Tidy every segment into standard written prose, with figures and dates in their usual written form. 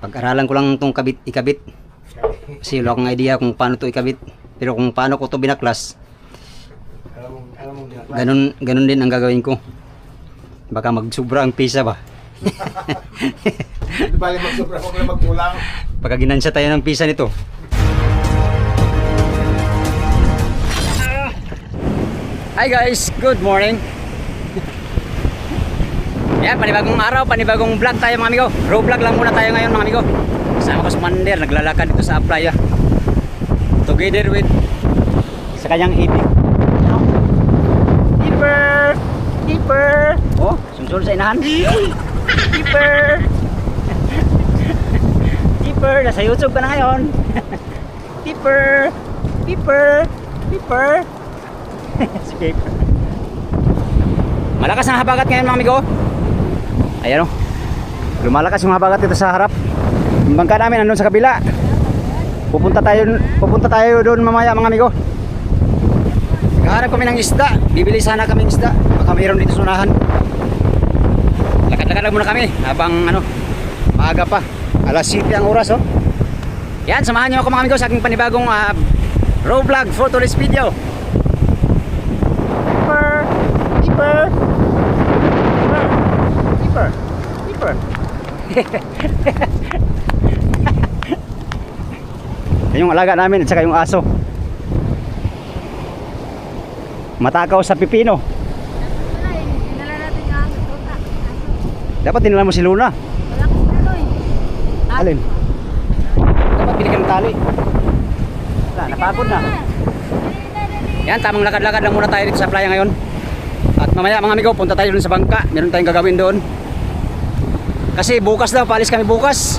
Pag-aralan ko lang itong ikabit. Kasi wala akong idea kung paano to ikabit. Pero kung paano ko to binaklas, ganun din ang gagawin ko. Baka magsubra ang pisa ba. Hindi bali magsubra, huwag na magkulang. Pagka ginansya tayo ng pisa nito. Hi guys, good morning. Yan, panibagong araw, panibagong vlog tayo mga amigo. Raw vlog lang muna tayo ngayon mga amigo. Kasama ko si Mander, naglalakad dito sa playa. Together with sa kanyang ibig. Keeper! Keeper! Oh, sunsul sa inahan. Keeper! Keeper! Nasa YouTube ka na ngayon. Keeper! Keeper! Keeper! Si Keeper. Malakas ang habagat ngayon mga amigo. Ayan o. Lumalakas yung habagat dito sa harap. Yung bangka namin nandun sa kabila. Pupunta tayo doon mamaya mga amigo. Naghahanap kami ng isda. Bibili sana kami ng isda. Baka mayroon dito sa unahan. Lakad-lakad lang muna kami habang maaga pa. Alas 7 ang oras oh. Yan, samahan niyo ako mga amigo sa aking panibagong raw vlog for today's video. Keeper! Keeper! Keeper! Yan yung alaga namin at saka yung aso. Matakaw sa pipino. Dinala natin yung aso. Dapat dinala mo si Luna. Wala ko sinalo eh. Alin? Dapat bili ka ng tali. Wala, napagod na. Yan, tamang lakad-lakad lang muna tayo dito sa playa ngayon. At mamaya mga amigo, punta tayo dun sa bangka. Meron tayong gagawin doon. Kasi bukas daw, paalis kami bukas.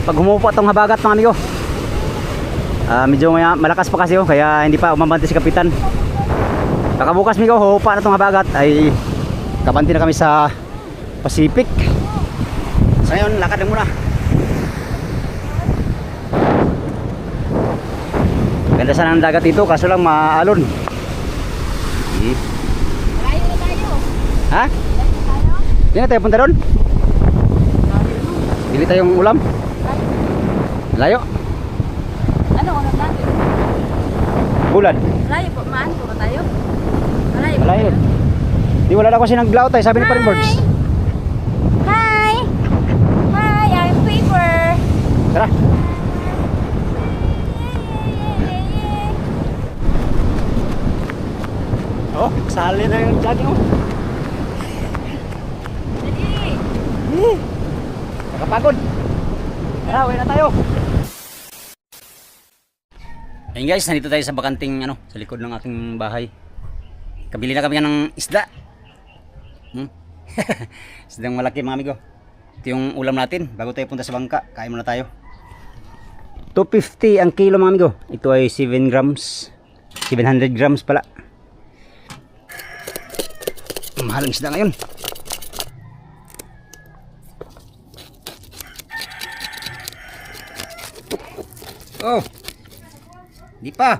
Pag humupa itong habagat mga amigo. Medyo malakas pa kasi kaya hindi pa umabanti si Kapitan. Baka bukas amigo, humupa na itong habagat ay kabanti na kami sa Pacific. So ngayon, lakad lang muna. Ganda sana ng dagat dito, kaso lang maalon. Layo na tayo. Ha? Layo na tayo. Hindi na tayo punta doon. Bili tayong ulam. Layo. Ano ulam natin? Bulan. Layo po, maan po ba tayo? Malayo. Malayo. Di wala na kasi naglaot tayo, sabi ni Parimboards. Hi! Hi, I'm Paper. Tara. Oh, sali na yung jogging oh. Dali. Nakapagod. Tara, uwi na tayo. Ayun guys, nandito tayo sa bakanting sa likod ng aking bahay. Kabili na kami ng isda. Isdang malaki mga amigo. Ito yung ulam natin bago tayo punta sa bangka. Kain muna tayo. 250 ang kilo mga amigo. Ito ay 7 grams. 700 grams pala. Mahal ang isda ngayon. Oh. Di pa.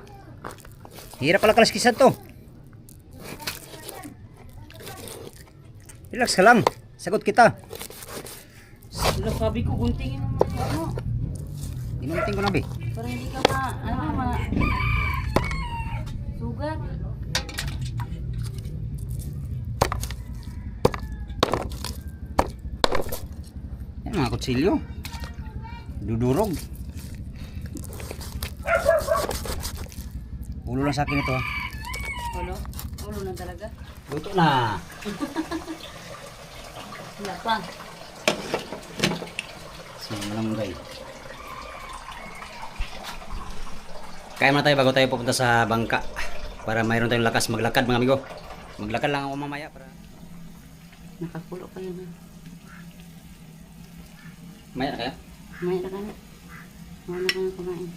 Hirap pala kalaskisan to. Relax ka lang. Sagot kita. Sila sabi ko, guntingin mo ano. Inunting ko na be. Para hindi ka sugat. Yan mga kutsilyo. Dudurog. Ulo lang sa akin ito. Ulo? Ulo na talaga. Luto na. Wala pa. Malunggay. Kaya muna tayo bago tayo pupunta sa bangka para mayroon tayong lakas maglakad mga amigo. Maglakad lang ako mamaya para Nakakulo kayo na. maya na kaya? Kumain na ka na. Kumain na ka na kumain.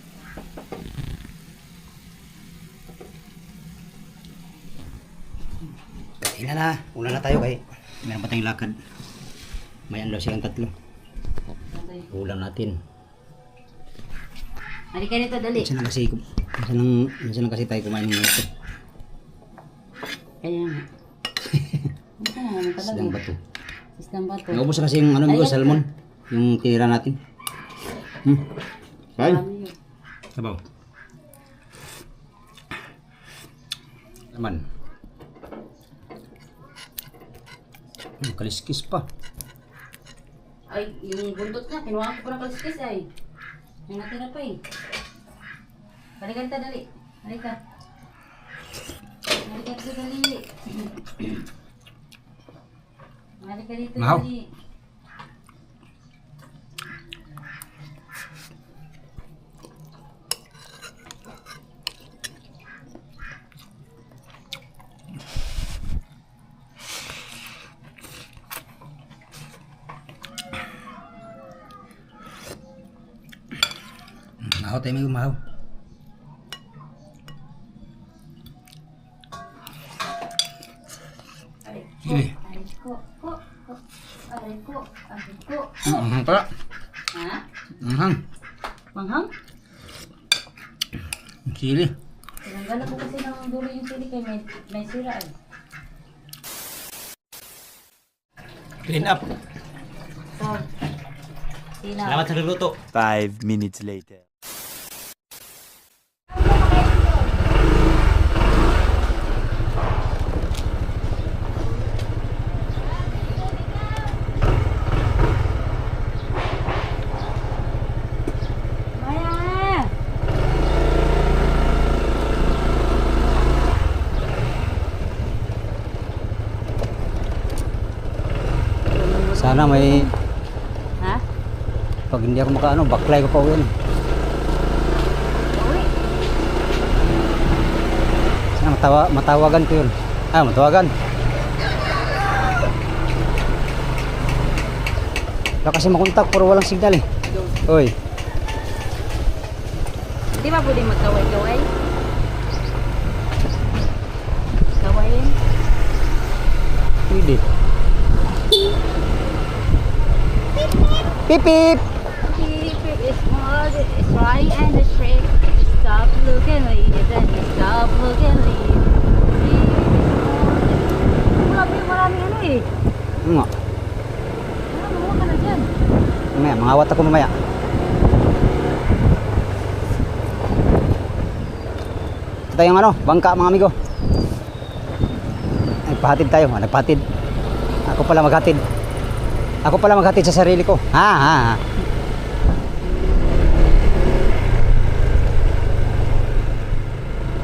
Tingnan na. Una na tayo kay meron pa tayong lakad. Mayan daw silang tatlo. Ulam natin. Halika nito, dali. Minsan lang kasi tayo kumain ng ito. Kaya nga. Ano talaga? Isdang bato. Isdang bato. Naubos na kasi yung amigo, salmon. Yung tira natin. Kain. Ano yun? Sabaw. Naman. Kaliskis pa. Ay, yung buntot niya, kinuha ko pa ng kaliskis ay. Yung natira pa eh. Balikan ta, dali. Halika. Halika dito, dali. Halika dito, Mahaw. dali. Mahaw tayo may mahaw. Sige. Ariko, ko, ko. Ariko, ariko. Anghang pala. Ha? Anghang. Manghang? Sili. Tinanggalan ko kasi ng dulo yung sili kay may sira ay. Clean up. So, sina. Salamat sa luluto. 5 minutes later. Maya! Sana may Ha? pag hindi ako makaano, baklay ko pa uwi. Uwi. Sana matawagan ko yun. Matawagan. Wala kasi makontak pero walang signal eh. Oy. Di ba pwede magkaway-kaway? Kawayin? Pwede. Pip pip. Keep it small, it's right and the trick. Stop looking leave and stop looking leave. Marami ano eh. Nga. Mamuha ka na dyan. Mamaya, mangawat ako mamaya. Ito yung ano, bangka mga amigo. Nagpahatid tayo, nagpahatid. Ako pala maghatid. Ako pala maghatid sa sarili ko. Ha.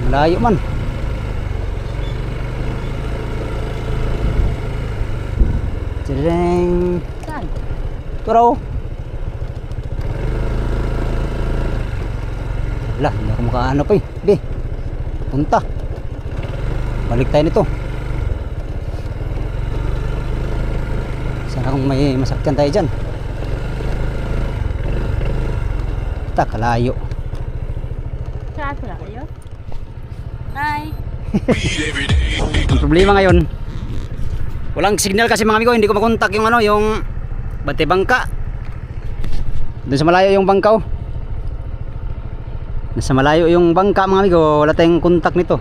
Malayo man. Tadang. Saan? Turaw. Wala, hindi ako makaano pa eh. Be, punta. Balik tayo nito. Sana kung may masakyan tayo dyan. Kita, kalayo. Saan pala kayo? Hi! Ang problema ngayon, walang signal kasi mga amigo, hindi ko makontak yung ano, yung bante bangka. Doon sa malayo yung bangka oh. Nasa malayo yung bangka mga amigo, wala tayong kontak nito.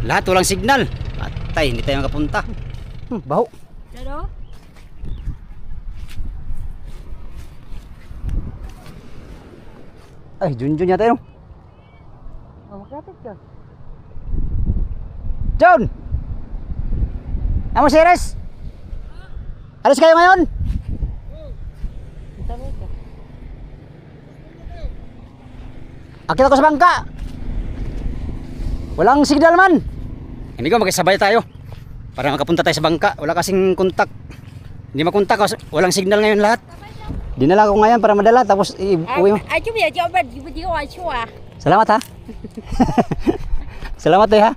Lahat walang signal. Patay, hindi tayo makapunta. Baho. Dado? Ay, Junjun yata yun. Oh, makapit ka. John! Amo si Res? Alis kayo ngayon? Tawag ka. Akit ako sa bangka. Walang signal man. Hindi ko magkasabay tayo para makapunta tayo sa bangka. Wala kasing kontak. Hindi makontak, walang signal ngayon lahat. Dinala ko ngayon para madala tapos iuwi mo. Ay, cuma dia jawab, dia awak cua. Salamat ha. Salamat eh ha.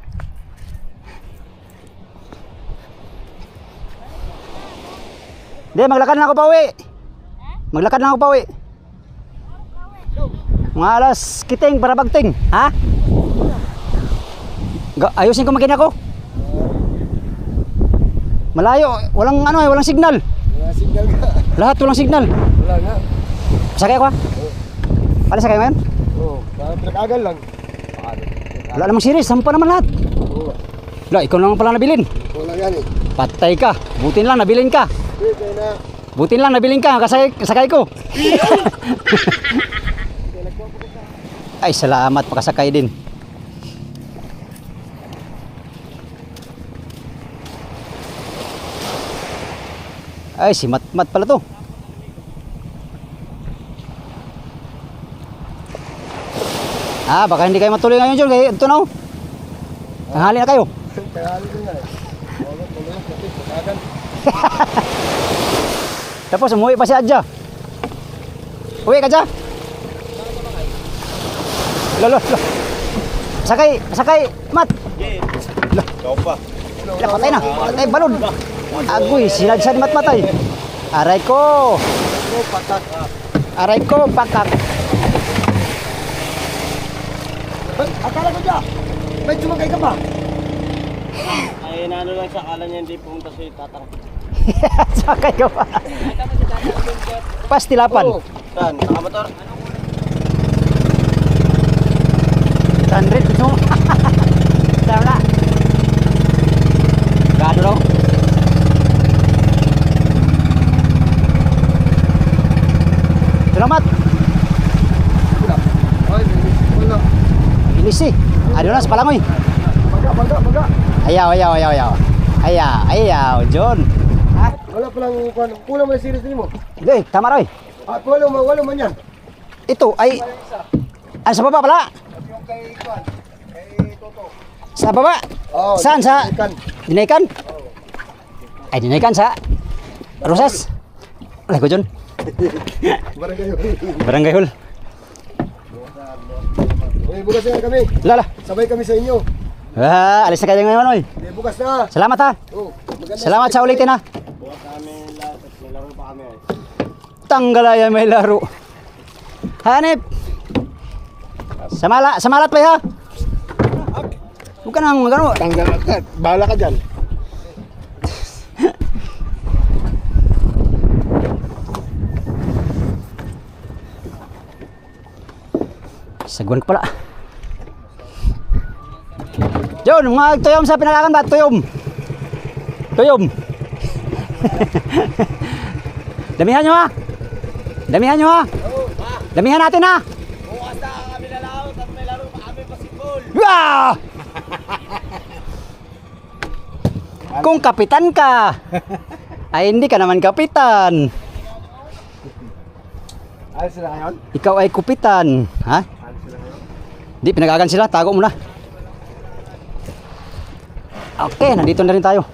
Hindi, maglakad na ako pa uwi. Maglakad na ako pa uwi. Mga alas kiting para bagting. Ha? Ayusin ko makina ko. Malayo, walang ano eh, walang signal. Wala signal ka. Lahat walang signal. Wala nga. Sakay ako ha? Paano sakay ngayon? Oo, parang pinag-agal lang. Wala namang series, sampa naman lahat. Oo, Wala, ikaw naman pala nabilin. wala yan eh. Patay ka, butin lang nabilin ka. Pwede na. Buti lang nabiling ka, kasakay ko. Ay, salamat, makasakay din. Ay, si Matmat pala to. Ah, baka hindi kayo matuloy ngayon, John. Kaya ito na, oh. Tanghali na kayo. Tanghali din nga eh. Wala, tuloy na, kapit, patagan. Tapos umuwi pa si Adja. Uwi ka, Adja. Lolo, lolo. Sakay, Mat. Ikaw pa. Patay na. Patay, balon. Agoy, sinadsa ni Matmatay. Aray ko. Patak. Aray ko, pakak. Akala ko dyan. May sumagay ka ba? Ay, nano lang siya, akala niya hindi pumunta si Tatang. Sakay ka pa. Pastilapan. Oo. Saan? Nakamotor? 100 ito. Tama na. Gano raw? Salamat. Wala. Ay, wala. Bilis eh. Ano na sa palangoy? Baga. Ayaw, John. Ha? Wala palang kulang mo na series din mo. Hindi, tama raw eh. At wala man yan. Ito ay... Ano sa baba pala? Yung kay Kwan, kay Toto. Sa baba? Oo. Saan? Sa... Ikan. Dinaikan? Ay, dinaikan sa... Rosas? Alay ko, John. Barangay. Barangay Hall. Uy, bukas na kami. Lala. Sabay kami sa inyo. Ah, alis na kayo ngayon, oy. Hindi, bukas na. Salamat ha. Oh, maganda. Salamat sa ulitin ha. Bukas kami lahat at may laro pa kami. Tanggalaya may laro. Hanip. Samalat pa ha. Huwag ka nang magano. Tanggal agad. Bahala ka dyan. Sagwan ko pala. John, mga tuyom sa pinakakan ba? Tuyom. Damihan nyo ha. Damihan natin ha. Bukas na kami lalaot at may laro pa kami basketball. Wah! Kung kapitan ka, ay hindi ka naman kapitan. Ayos sila ngayon? Ikaw ay kupitan. Ha? Di, pinagagan sila. Tago mo na. Okay, nandito na rin tayo.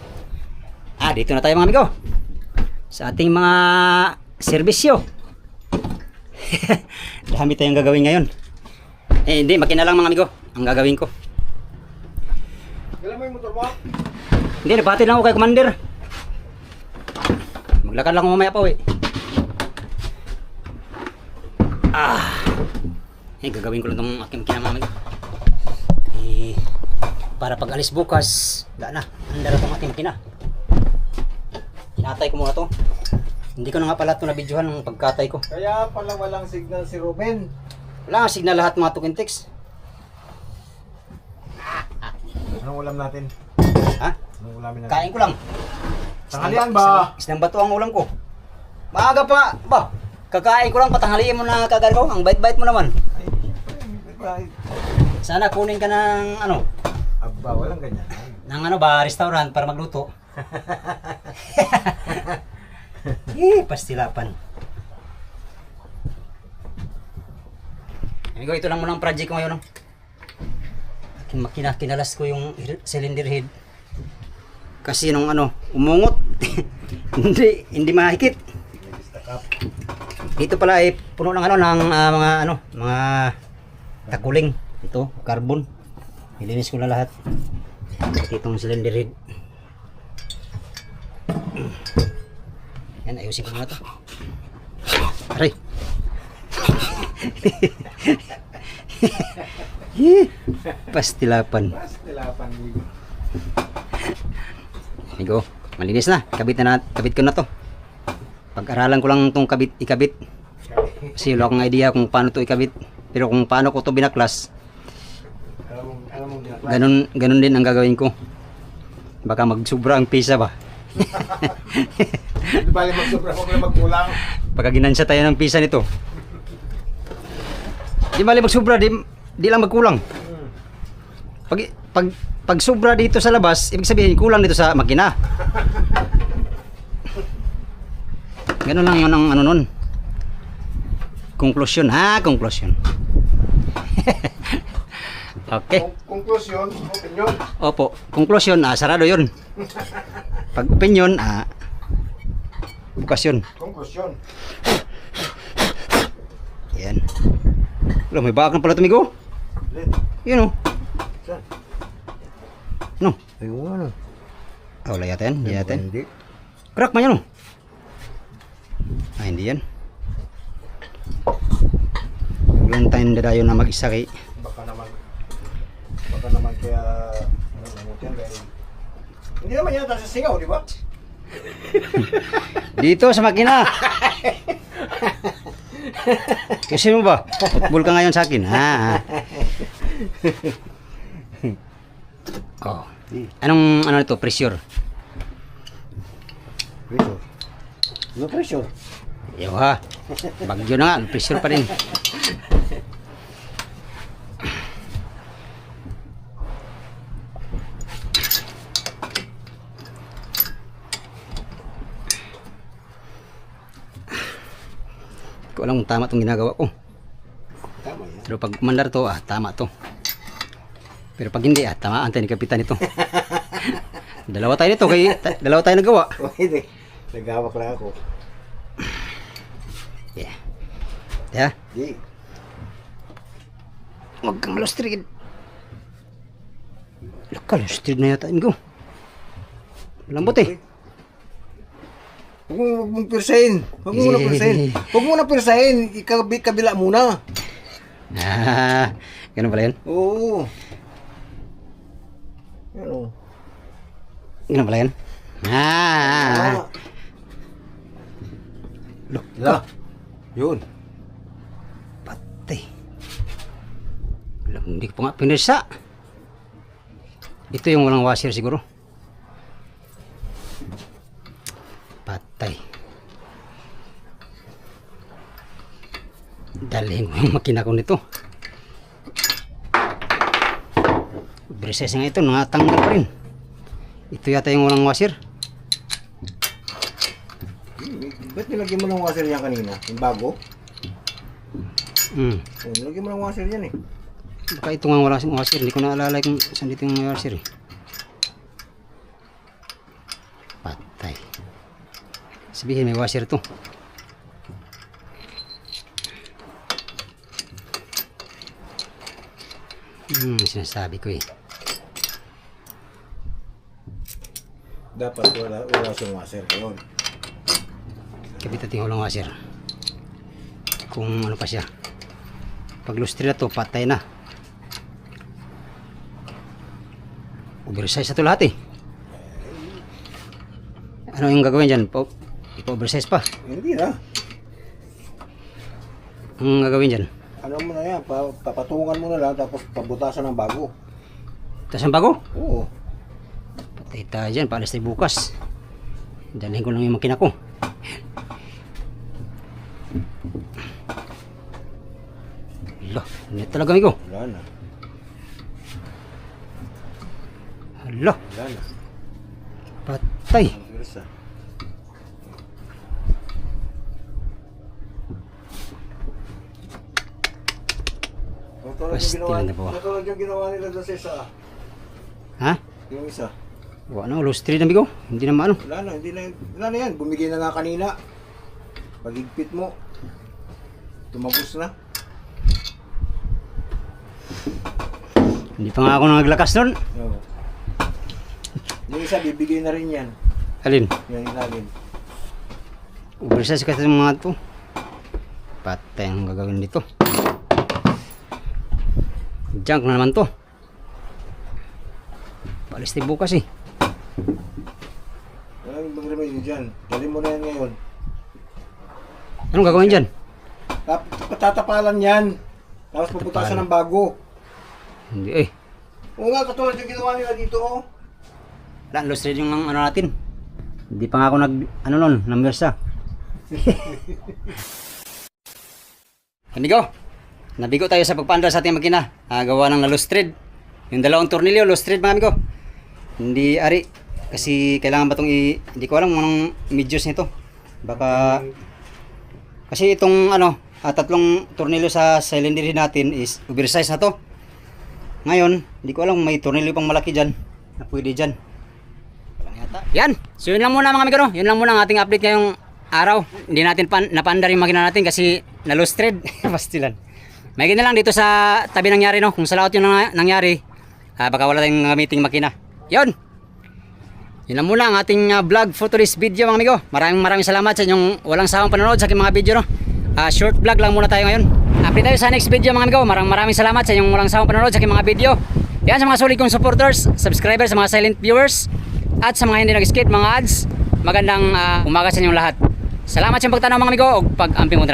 Dito na tayo mga amigo. Sa ating mga serbisyo. Dami tayong gagawin ngayon. Hindi, makina lang mga amigo. Ang gagawin ko. Kailan mo yung motor mo? Hindi, nabati lang ako kay Commander. Maglakad lang ako mamaya pa, eh. Gagawin ko lang itong aking makina mga amigo. Para pag alis bukas, na, andar itong aking makina. Hinatay ko muna to. Hindi ko na nga pala ito na-videohan ng pagkatay ko. Kaya pala walang signal si Ruben. Wala nga signal lahat mga tukintex. Anong ulam natin? Ha? Anong ulamin natin? Kain ko lang. Tanghalian ba? Isang bato ang ulam ko. Maaga pa ba? Kakain ko lang, patanghaliin mo na kagad ko. Ang bait-bait mo naman. Sana kunin ka ng ano? Aba, walang ganyan. Ng ano ba, restaurant para magluto. Pastilapan. Amigo, ito lang muna ang project ko ngayon. Kinalas ko yung cylinder head. Kasi nung ano, umungot. hindi mahigit. Dito pala ay puno ng ano ng mga takuling. Ito, carbon. Nilinis ko na lahat. Itong cylinder head. Yan, ayusin ko muna to. Aray. Pastilapan. Amigo, malinis na. Kabit ko na to. Pag-aralan ko lang itong ikabit. Kasi wala akong idea kung paano to ikabit. Pero kung paano ko to binaklas, ganun din ang gagawin ko. Baka magsubra ang pisa ba. Di bali magsobra, huwag na magkulang. Pagka ginansya tayo ng pisa nito. Di bali magsubra, di lang magkulang. Pag sobra dito sa labas, ibig sabihin kulang dito sa makina. Ganun lang yun ang ano nun. Conclusion ha, conclusion. Okay. Conclusion, opinion. Opo, conclusion, sarado yun. Pag opinion, bukas yun. Conclusion. Yan. Wala, may bakang pala tumigo. Yun o. Saan? No. Ay, ano? Wala yata yan, hindi yata yan. Hindi. Crack man yan o. Hindi yan. Walang tayong dadayo na mag-isa kay. Baka naman kaya namutin dahil hindi naman yan sa singaw, di ba? Dito sa makina. Kasi mo ba? Football ka ngayon sa akin. Oh. Anong ano ito? Pressure. Pressure. No pressure. Yo ha. Bagyo na nga, pressure pa rin. Ko alam kung tama itong ginagawa ko. Tama yan. Pero pag mandar to, tama to. Pero pag hindi, tamaan tayo ni Kapitan ito. Dalawa tayo nito, dalawa tayo nagawa. Hindi. Nagawak lang ako. Yeah. Yeah. Di. Huwag kang malustrid. Kalustrid na yata ko. Lambot eh. Huwag mong pirsahin. Huwag mo muna pirsahin. Huwag mo muna pirsahin. Kabila muna. Ganun pala yun? Oo. Ano? Ganun pala yun? La. Yun. Patay. Alam, hindi ko pa nga pinirsa. Ito yung walang washer siguro. Patay. Dalhin ko yung makina ko nito. Brises nga ito, nangatanggal pa rin. Ito yata yung walang washer. Ba't nilagyan mo ng washer yan kanina? Yung bago? Nilagyan mo ng washer yan eh. Baka ito nga walang washer. Hindi ko naalala kung saan dito yung washer eh. Patay. Sabihin may washer to. Sinasabi ko eh. Dapat wala siyang washer kayon. Kapit natin walang washer. Kung ano pa siya. Pag lustre na to, patay na. Oversize na to lahat eh. Ano yung gagawin dyan? Ipa-oversize pa. Hindi na. Ang gagawin dyan? Ano mo na yan, papatungan mo na lang tapos pabutasan ng bago. Tapos ang bago? Oo. Patay tayo dyan, paalis tayo bukas. Dalhin ko lang yung makina ko. Hala, net talaga amigo. Wala na. Hala, Wala na. patay. Ang bilis ah. Pastil na po. Natulad yung ginawa nila doon sa isa. Ha? Yung isa. Wala na, lustre na amigo. Hindi na maano. Wala na yan. Bumigay na nga kanina. Pagigpit mo. Tumagos na. Hindi pa nga ako naglakas nun. Oo. Yung isa, bibigay na rin yan. Alin? Yung ilalim. Oversize kasi yung mga to. Patay ang gagawin dito. Junk na naman to. Paalis tayo bukas eh. Walang ibang remedyo dyan. Dali mo na yan ngayon. Anong gagawin dyan? Patatapalan yan. Tapos puputasan ng bago. Hindi eh. Oo nga, katulad yung ginawa nila dito oh. Wala, lustre yung ano natin. Hindi pa nga ako namwersa. Amigo, nabigo tayo sa pagpaandar sa ating makina. Gawa ng na-lustred. Yung dalawang tornilyo, lustred mga amigo. Hindi ari. Kasi kailangan ba itong hindi ko alam kung anong medyos nito. Baka kasi itong tatlong tornilyo sa cylinder natin is oversize na to. Ngayon, hindi ko alam kung may tornilyo pang malaki dyan na pwede dyan. Yan, so yun lang muna mga amigo, no? Yun lang muna ang ating update ngayong araw. Hindi natin napaandar yung makina natin kasi na-lustred. Pastilan. May ganyan lang dito sa tabi nangyari, no? Kung sa laot yung nangyari, baka wala tayong gamiting makina. Yun! Yun lang muna ang ating vlog for today's video mga amigo. Maraming salamat sa inyong walang sawang panonood sa aking mga video, no? Short vlog lang muna tayo ngayon. Update tayo sa next video mga amigo. Maraming salamat sa inyong walang sawang panonood sa aking mga video. Yan sa mga solid kong supporters, subscribers, sa mga silent viewers, at sa mga hindi nag-skip mga ads. Magandang umaga sa inyong lahat. Salamat sa pagtanaw mga amigo o pag-amping mo